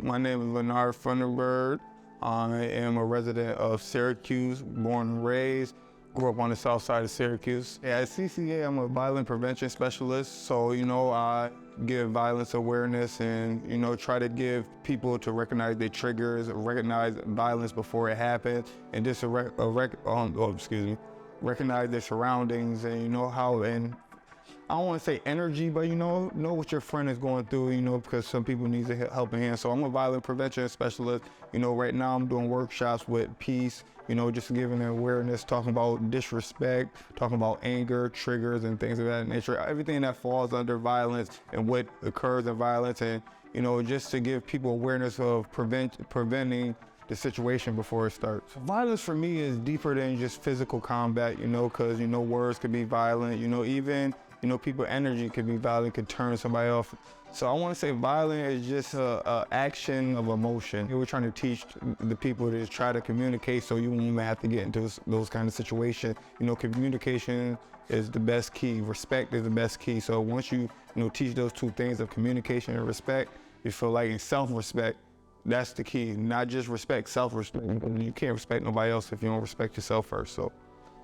My name is Lynard Funderburg. I am a resident of Syracuse, born and raised. Grew up on the south side of Syracuse. At CCA, I'm a violence prevention specialist. So, I give violence awareness and, try to give people to recognize their triggers, recognize violence before it happens, and just recognize their surroundings and, and I don't want to say energy, but know what your friend is going through, because some people need a helping hand. So I'm a violence prevention specialist. Right now I'm doing workshops with peace, just giving awareness, talking about disrespect, talking about anger, triggers, and things of that nature. Everything that falls under violence and what occurs in violence, and just to give people awareness of preventing the situation before it starts. Violence for me is deeper than just physical combat, because words could be violent, even people's energy could be violent, could turn somebody off. So I want to say violence is just a action of emotion. We're trying to teach the people to try to communicate so you won't even have to get into those kind of situations. Communication is the best key. Respect is the best key. So once you teach those two things of communication and respect, you feel like in self-respect, that's the key. Not just respect, self-respect. You can't respect nobody else if you don't respect yourself first. So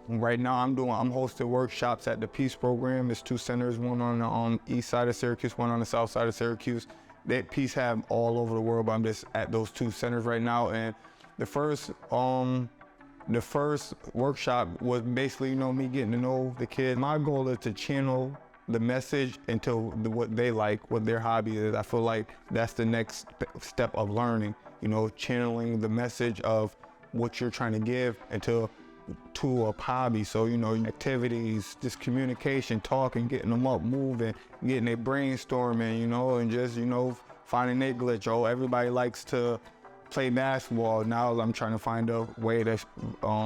right now I'm hosting workshops at the Peace Program. There's two centers, one on the east side of Syracuse, one on the south side of Syracuse. That Peace have all over the world, but I'm just at those two centers right now. And the first workshop was basically, me getting to know the kids. My goal is to channel the message into what they like, what their hobby is. I feel like that's the next step of learning, channeling the message of what you're trying to give into to a hobby. So, activities, just communication, talking, getting them up, moving, getting their brainstorming, and just, finding their glitch. Oh, everybody likes to play basketball. Now I'm trying to find a way to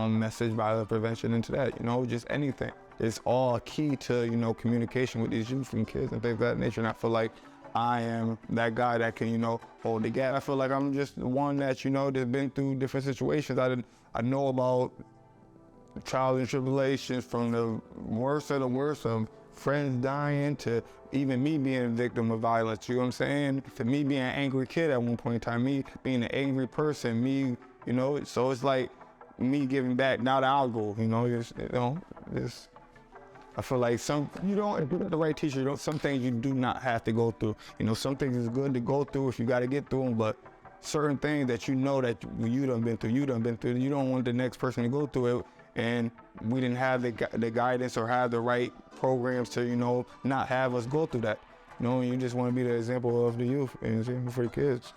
message violence prevention into that, just anything. It's all key to, communication with these youth and kids and things of that nature. And I feel like I am that guy that can, hold the gap. I feel like I'm just the one that, that's been through different situations. I know about trials and tribulations, from the worst of the worst of friends dying to even me being a victim of violence, you know what I'm saying? To me being an angry kid at one point in time, me being an angry person, me, so it's like me giving back. Now that I'll go, I feel like if you got the right teacher, some things you do not have to go through. Some things is good to go through if you got to get through them, but certain things that that you done been through, you don't want the next person to go through it. And we didn't have the guidance or have the right programs to, not have us go through that. You just want to be the example of the youth and for the kids.